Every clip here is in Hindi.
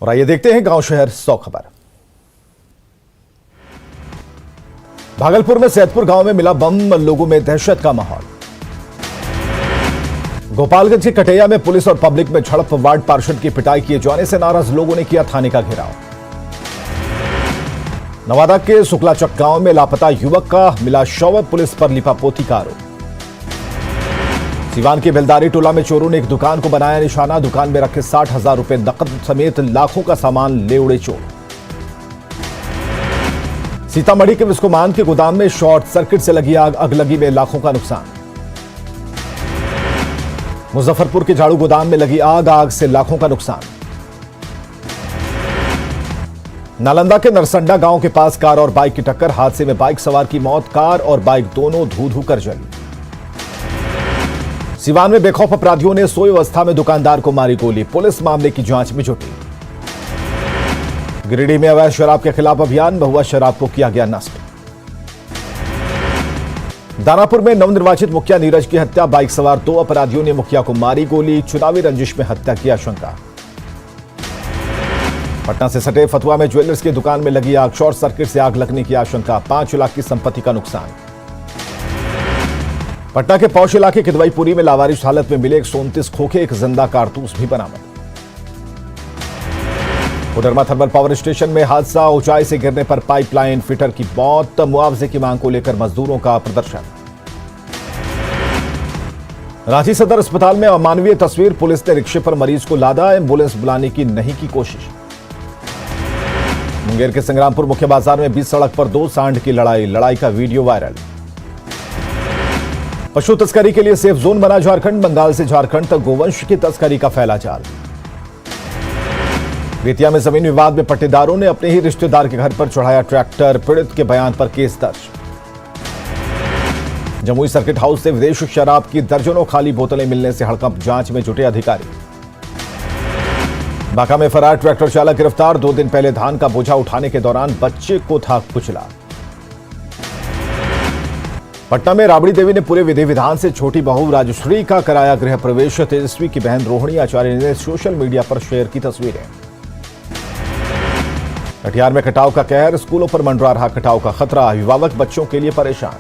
और आइए देखते हैं गांव शहर 100 खबर। भागलपुर में सैदपुर गांव में मिला बम, लोगों में दहशत का माहौल। गोपालगंज के कटैया में पुलिस और पब्लिक में झड़प, वार्ड पार्षद की पिटाई किए जाने से नाराज लोगों ने किया थाने का घेराव। नवादा के शुक्लाचक गांव में लापता युवक का मिला शव, पुलिस पर लिपापोती का आरोप। सिवान के बेलदारी टोला में चोरों ने एक दुकान को बनाया निशाना, दुकान में रखे 60,000 रुपए नकद समेत लाखों का सामान ले उड़े चोर। सीतामढ़ी के विस्कोमान के गोदाम में शॉर्ट सर्किट से लगी आग, अगलगी में लाखों का नुकसान। मुजफ्फरपुर के झाड़ू गोदाम में लगी आग, आग से लाखों का नुकसान। नालंदा के नरसंडा गांव के पास कार और बाइक की टक्कर, हादसे में बाइक सवार की मौत, कार और बाइक दोनों धू-धू कर जली। सिवान में बेखौफ अपराधियों ने सोई अवस्था में दुकानदार को मारी गोली, पुलिस मामले की जांच में जुटी। गिरिडीह में अवैध शराब के खिलाफ अभियान, महुआ शराब को किया गया नष्ट। दानापुर में नवनिर्वाचित मुखिया नीरज की हत्या, बाइक सवार 2 अपराधियों ने मुखिया को मारी गोली, चुनावी रंजिश में हत्या की आशंका। पटना से सटे फतुआ में ज्वेलर्स की दुकान में लगी आग, शॉर्ट सर्किट से आग लगने की आशंका, 5 लाख की संपत्ति का नुकसान। पटना के पौष इलाके किदवईपुरी में लावारिश हालत में मिले 129 खोखे, एक जिंदा कारतूस भी बरामद। कोडरमा थर्मल पावर स्टेशन में हादसा, ऊंचाई से गिरने पर पाइपलाइन फिटर की मौत, मुआवजे की मांग को लेकर मजदूरों का प्रदर्शन। रांची सदर अस्पताल में अमानवीय तस्वीर, पुलिस ने रिक्शे पर मरीज को लादा, एम्बुलेंस बुलाने की नहीं की कोशिश। मुंगेर के संग्रामपुर मुख्य बाजार में बीच सड़क पर 2 सांड की लड़ाई का वीडियो वायरल। पशु तस्करी के लिए सेफ जोन बना झारखंड, बंगाल से झारखंड तक गोवंश की तस्करी का फैला जाल। बेतिया में जमीन विवाद में पट्टेदारों ने अपने ही रिश्तेदार के घर पर चढ़ाया ट्रैक्टर, पीड़ित के बयान पर केस दर्ज। जमुई सर्किट हाउस से विदेशी शराब की दर्जनों खाली बोतलें मिलने से हड़कंप, जांच में जुटे अधिकारी। बांका में फरार ट्रैक्टर चालक गिरफ्तार, 2 दिन पहले धान का बोझा उठाने के दौरान बच्चे को था कुचला। पटना में राबड़ी देवी ने पूरे विधि विधान से छोटी बहू राजश्री का कराया गृह प्रवेश, तेजस्वी की बहन रोहिणी आचार्य ने सोशल मीडिया पर शेयर की तस्वीरें। कटिहार में कटाव का कहर, स्कूलों पर मंडरा रहा कटाव का खतरा, अभिभावक बच्चों के लिए परेशान।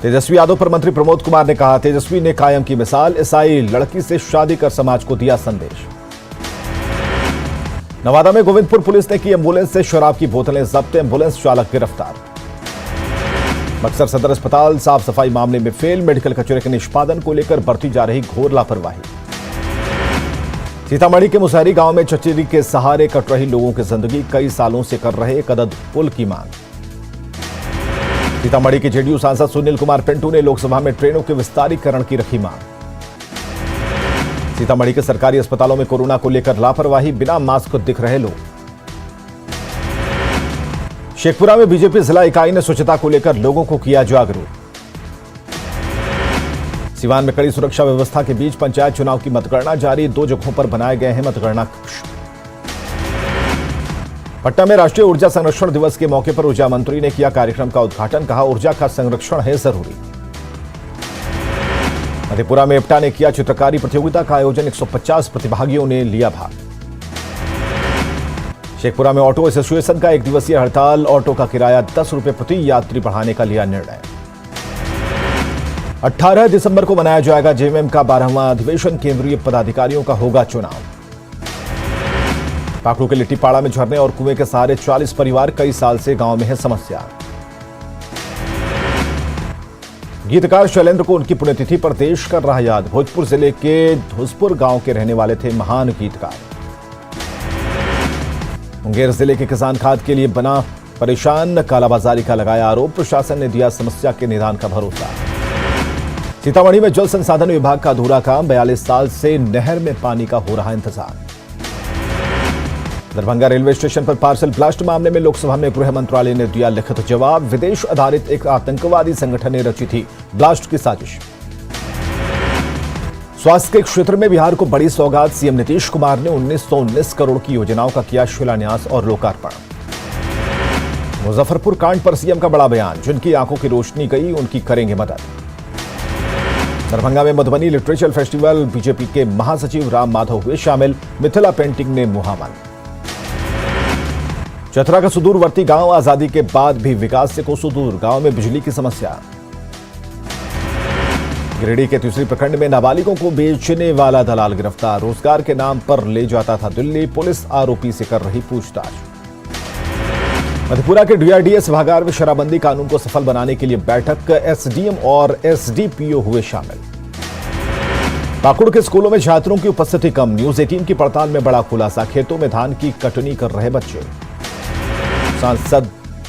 तेजस्वी यादव पर मंत्री प्रमोद कुमार ने कहा, तेजस्वी ने कायम की मिसाल, ईसाई लड़की से शादी कर समाज को दिया संदेश। नवादा में गोविंदपुर पुलिस ने की एम्बुलेंस से शराब की बोतलें जब्त, एम्बुलेंस चालक गिरफ्तार। बक्सर सदर अस्पताल साफ सफाई मामले में फेल, मेडिकल कचरे के निष्पादन को लेकर बरती जा रही घोर लापरवाही। सीतामढ़ी के मुसहरी गांव में चचेरी के सहारे कट रही लोगों की जिंदगी, कई सालों से कर रहे एक अदद पुल की मांग। सीतामढ़ी के जेडीयू सांसद सुनील कुमार पिंटू ने लोकसभा में ट्रेनों के विस्तारीकरण की रखी मांग। सीतामढ़ी के सरकारी अस्पतालों में कोरोना को लेकर लापरवाही, बिना मास्क दिख रहे लोग। शेखपुरा में बीजेपी जिला इकाई ने स्वच्छता को लेकर लोगों को किया जागरूक। सिवान में कड़ी सुरक्षा व्यवस्था के बीच पंचायत चुनाव की मतगणना जारी, 2 जगहों पर बनाए गए हैं मतगणना कक्ष। पटना में राष्ट्रीय ऊर्जा संरक्षण दिवस के मौके पर ऊर्जा मंत्री ने किया कार्यक्रम का उद्घाटन, कहा ऊर्जा का संरक्षण है जरूरी। मधेपुरा में एप्टा ने किया चित्रकारी प्रतियोगिता का आयोजन, 150 प्रतिभागियों ने लिया भाग। शेखपुरा में ऑटो एसोसिएशन का 1 दिवसीय हड़ताल, ऑटो का किराया 10 रुपए प्रति यात्री बढ़ाने का लिया निर्णय। 18 दिसंबर को मनाया जाएगा जेएमएम का 12वां अधिवेशन, केंद्रीय पदाधिकारियों का होगा चुनाव। पाकड़ू के लिट्टीपाड़ा में झरने और कुएं के सहारे 40 परिवार, कई साल से गांव में है समस्या। गीतकार शैलेंद्र को उनकी पुण्यतिथि पर देश कर रहा याद, भोजपुर जिले के धुसपुर गांव के रहने वाले थे महान गीतकार। मुंगेर जिले के किसान खाद के लिए बना परेशान, कालाबाजारी का लगाया आरोप, प्रशासन ने दिया समस्या के निदान का भरोसा। सीतामढ़ी में जल संसाधन विभाग का अधूरा काम, 42 साल से नहर में पानी का हो रहा इंतजार। दरभंगा रेलवे स्टेशन पर पार्सल ब्लास्ट मामले में लोकसभा में गृह मंत्रालय ने दिया लिखित जवाब, विदेश आधारित एक आतंकवादी संगठन ने रची थी ब्लास्ट की साजिश। स्वास्थ्य के क्षेत्र में बिहार को बड़ी सौगात, सीएम नीतीश कुमार ने 1919 करोड़ की योजनाओं का किया शिलान्यास और लोकार्पण। मुजफ्फरपुर कांड पर सीएम का बड़ा बयान, जिनकी आंखों की रोशनी गई उनकी करेंगे मदद। दरभंगा में मधुबनी लिटरेचर फेस्टिवल, बीजेपी के महासचिव राम माधव हुए शामिल, मिथिला पेंटिंग ने मुहावन। चतरा का सुदूरवर्ती गांव आजादी के बाद भी विकास से कोसों दूर, गांव में बिजली की समस्या। गिरिडीह के तीसरी प्रखंड में नाबालिगों को बेचने वाला दलाल गिरफ्तार, रोजगार के नाम पर ले जाता था दिल्ली, पुलिस आरोपी से कर रही पूछताछ। मधेपुरा के डीआरडीए सभागार में शराबबंदी कानून को सफल बनाने के लिए बैठक, एसडीएम और एसडीपीओ हुए शामिल। पाकुड़ के स्कूलों में छात्रों की उपस्थिति कम, न्यूज 18 की पड़ताल में बड़ा खुलासा, खेतों में धान की कटनी कर रहे बच्चे।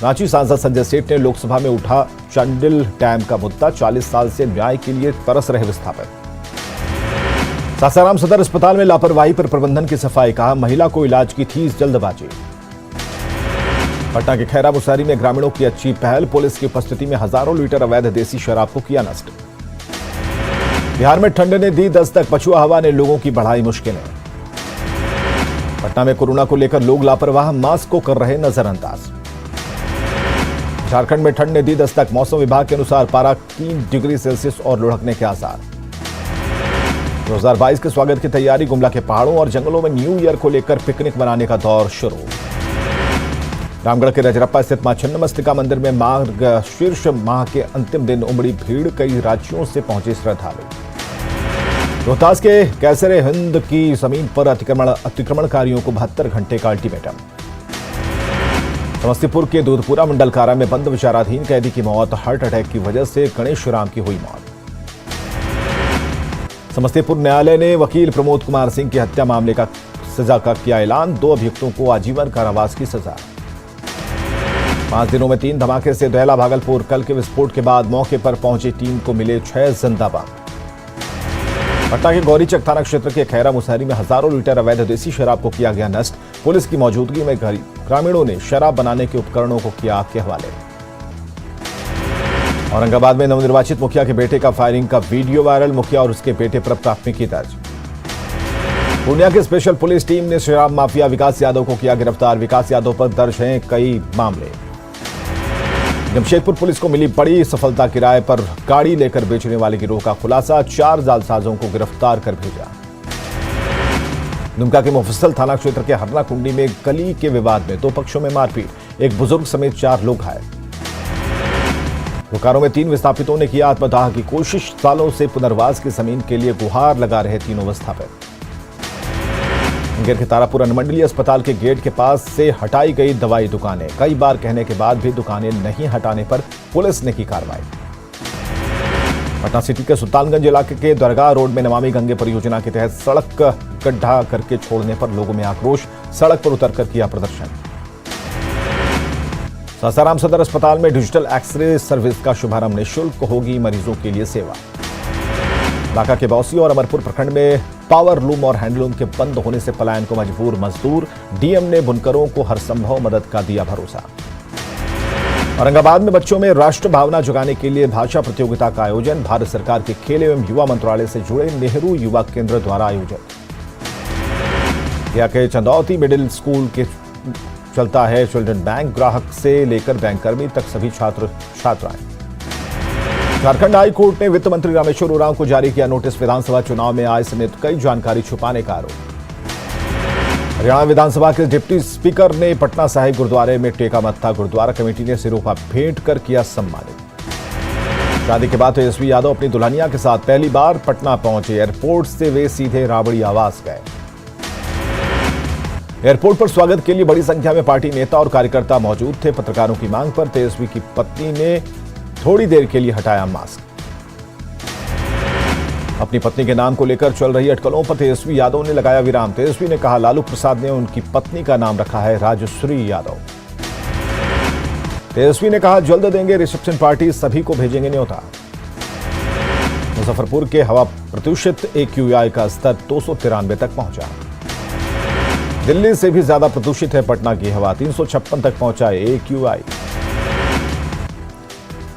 रांची सांसद संजय सेठ ने लोकसभा में उठा चंडिल डैम का मुद्दा, 40 साल से न्याय के लिए तरस रहे विस्थापित। सासाराम सदर अस्पताल में लापरवाही पर प्रबंधन की सफाई, कहा महिला को इलाज की थी जल्दबाजी। पटना के खैरा मुसहरी में ग्रामीणों की अच्छी पहल, पुलिस की उपस्थिति में हजारों लीटर अवैध देसी शराब को किया नष्ट। बिहार में ठंड ने दी दस्तक, पछुआ हवा ने लोगों की बढ़ाई मुश्किलें। पटना में कोरोना को लेकर लोग लापरवाह, मास्क को कर रहे नजरअंदाज। झारखंड में ठंड ने दी दस्तक, मौसम विभाग के अनुसार पारा 3 डिग्री सेल्सियस और लुढ़कने के आसार। 2022 के स्वागत की तैयारी, गुमला के पहाड़ों और जंगलों में न्यू ईयर को लेकर पिकनिक मनाने का दौर शुरू। रामगढ़ के रजरप्पा स्थित मां छिन्नमस्तिका मंदिर में मार्गशीर्ष माह के अंतिम दिन उमड़ी भीड़, कई राज्यों से पहुंचे श्रद्धालु। रोहतास के कैसरे हिंद की जमीन पर अतिक्रमणकारियों को 72 घंटे का अल्टीमेटम। समस्तीपुर के दूधपुरा मंडल कारा में बंद विचाराधीन कैदी की मौत, हार्ट अटैक की वजह से गणेश राम की हुई मौत। समस्तीपुर न्यायालय ने वकील प्रमोद कुमार सिंह की हत्या मामले का सजा का किया ऐलान, 2 अभियुक्तों को आजीवन कारावास की सजा। 5 दिनों में 3 धमाके से दहला भागलपुर, कल के विस्फोट के बाद मौके पर पहुंची टीम को मिले 6 जिंदा बम। पटना के गौरीचक थाना क्षेत्र के खैरा मुसहरी में हजारों लीटर अवैध देसी शराब को किया गया नष्ट, पुलिस की मौजूदगी में ग्रामीणों ने शराब बनाने के उपकरणों को किया आग के हवाले। औरंगाबाद में नवनिर्वाचित मुखिया के बेटे का फायरिंग का वीडियो वायरल, मुखिया और उसके बेटे पर प्राथमिकी दर्ज। पूर्णिया की स्पेशल पुलिस टीम ने शराब माफिया विकास यादव को किया गिरफ्तार, विकास यादव पर दर्ज हैं कई मामले। जमशेदपुर पुलिस को मिली बड़ी सफलता, किराए पर गाड़ी लेकर बेचने वाले गिरोह का खुलासा, 4 जालसाजों को गिरफ्तार कर भेजा। दुमका के मुफस्सल थाना क्षेत्र के हरना कुंडी में गली के विवाद में 2 पक्षों में मारपीट, एक बुजुर्ग समेत 4 लोग घायल। बोकारो में 3 विस्थापितों ने किया आत्मदाह की कोशिश, सालों से पुनर्वास की जमीन के लिए गुहार लगा रहे तीनों विस्थापित। मुंगेर के तारापुर अनुमंडलीय अस्पताल के गेट के पास से हटाई गई दवाई दुकानें, कई बार कहने के बाद भी दुकानें नहीं हटाने पर पुलिस ने की कार्रवाई। पटना सिटी के सुल्तानगंज इलाके के दरगाह रोड में नमामि गंगे परियोजना के तहत सड़क गड्ढा करके छोड़ने पर लोगों में आक्रोश, सड़क पर उतरकर किया प्रदर्शन। सासाराम सदर अस्पताल में डिजिटल एक्सरे सर्विस का शुभारंभ, निःशुल्क होगी मरीजों के लिए सेवा। बांका के बौसी और अमरपुर प्रखंड में पावर लूम और हैंडलूम के बंद होने से पलायन को मजबूर मजदूर, डीएम ने बुनकरों को हर संभव मदद का दिया भरोसा। औरंगाबाद में बच्चों में राष्ट्र भावना जगाने के लिए भाषा प्रतियोगिता का आयोजन, भारत सरकार के खेल एवं युवा मंत्रालय से जुड़े नेहरू युवा केंद्र द्वारा आयोजित। गया के चंदौती मिडिल स्कूल के चलता है चिल्ड्रन बैंक, ग्राहक से लेकर बैंककर्मी तक सभी छात्र छात्राएं। झारखंड हाई कोर्ट ने वित्त मंत्री रामेश्वर उरांव को जारी किया नोटिस, विधानसभा चुनाव में आय समेत कई जानकारी छुपाने का आरोप। हरियाणा विधानसभा के डिप्टी स्पीकर ने पटना साहिब गुरुद्वारे में टेका मत्था, गुरुद्वारा कमेटी ने सिरोपा भेंट कर किया सम्मानित। शादी के बाद तेजस्वी यादव अपनी दुल्हनिया के साथ पहली बार पटना पहुंचे, एयरपोर्ट से वे सीधे राबड़ी आवास गए। एयरपोर्ट पर स्वागत के लिए बड़ी संख्या में पार्टी नेता और कार्यकर्ता मौजूद थे। पत्रकारों की मांग पर तेजस्वी की पत्नी ने थोड़ी देर के लिए हटाया मास्क। अपनी पत्नी के नाम को लेकर चल रही अटकलों पर तेजस्वी यादव ने लगाया विराम। तेजस्वी ने कहा, लालू प्रसाद ने उनकी पत्नी का नाम रखा है राजश्री यादव। तेजस्वी ने कहा, जल्द देंगे रिसेप्शन पार्टी, सभी को भेजेंगे न्योता। मुजफ्फरपुर के हवा प्रदूषित AQI का स्तर 293 तक पहुंचा। दिल्ली से भी ज्यादा प्रदूषित है पटना की हवा, 356 तक पहुंचा AQI।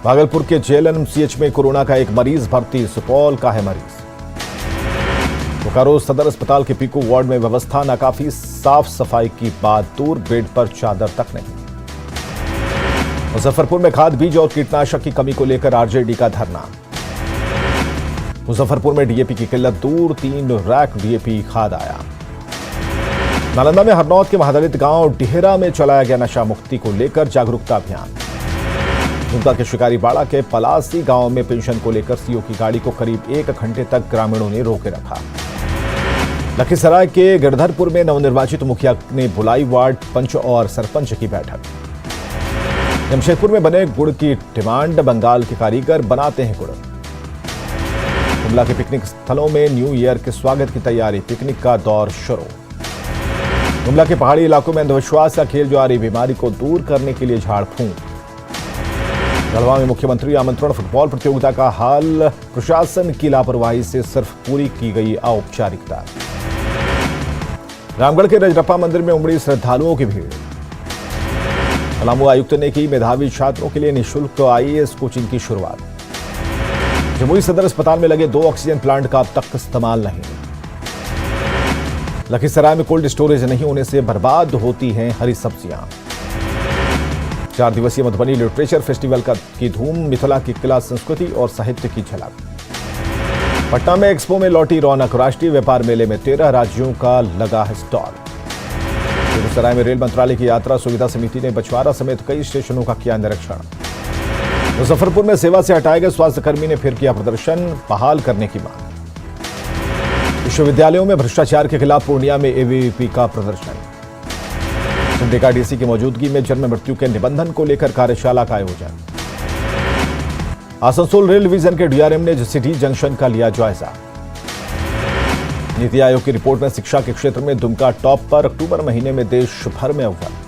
भागलपुर के JLMCH में कोरोना का एक मरीज भर्ती, सुपौल का है मरीज। बोकारो सदर अस्पताल के पीकू वार्ड में व्यवस्था नाकाफी, साफ सफाई की बात दूर, बेड पर चादर तक नहीं। मुजफ्फरपुर में खाद बीज और कीटनाशक की कमी को लेकर RJD का धरना। मुजफ्फरपुर में डीएपी की किल्लत दूर, 3 रैक डीएपी खाद आया। नालंदा में हरनौत के महादलित गांव डिहरा में चलाया गया नशा मुक्ति को लेकर जागरूकता अभियान। दुमका के शिकारीबाड़ा के पलासी गांव में पेंशन को लेकर सीओ की गाड़ी को करीब 1 घंटे तक ग्रामीणों ने रोके रखा। लखीसराय के गिरधरपुर में नवनिर्वाचित मुखिया ने बुलाई वार्ड पंच और सरपंच की बैठक। जमशेदपुर में बने गुड़ की डिमांड, बंगाल के कारीगर बनाते हैं गुड़। गुमला के पिकनिक स्थलों में न्यू ईयर के स्वागत की तैयारी, पिकनिक का दौर शुरू। गुमला के पहाड़ी इलाकों में अंधविश्वास का खेल जारी, बीमारी को दूर करने के लिए झाड़ फूंक। गढ़वा में मुख्यमंत्री आमंत्रण फुटबॉल प्रतियोगिता का हाल, प्रशासन की लापरवाही से सिर्फ पूरी की गई औपचारिकता। रामगढ़ के रजरप्पा मंदिर में उमड़ी श्रद्धालुओं की भीड़। पलामू आयुक्त ने की मेधावी छात्रों के लिए निःशुल्क आईएएस कोचिंग की शुरुआत। जमुई सदर अस्पताल में लगे 2 ऑक्सीजन प्लांट का अब तक इस्तेमाल नहीं। लखीसराय में कोल्ड स्टोरेज नहीं होने से बर्बाद होती हैं हरी सब्जियां। 4 दिवसीय मधुबनी लिटरेचर फेस्टिवल की धूम, मिथिला की कला संस्कृति और साहित्य की झलक। पटना में एक्सपो में लौटी रौनक, राष्ट्रीय व्यापार मेले में 13 राज्यों का लगा है स्टॉल। बेगूसराय में रेल मंत्रालय की यात्रा सुविधा समिति ने बछवाड़ा समेत कई स्टेशनों का किया निरीक्षण। मुजफ्फरपुर में सेवा से हटाए गए स्वास्थ्यकर्मी ने फिर किया प्रदर्शन, बहाल करने की मांग। विश्वविद्यालयों में भ्रष्टाचार के खिलाफ पूर्णिया में एबीवीपी का प्रदर्शन। सिमडेगा डीसी की मौजूदगी में जन्म मृत्यु के निबंधन को लेकर कार्यशाला का आयोजन। आसनसोल रेल डिवीजन के डीआरएम ने सिटी जंक्शन का लिया जायजा। नीति आयोग की रिपोर्ट में शिक्षा के क्षेत्र में दुमका टॉप पर, अक्टूबर महीने में देश भर में अव्वल।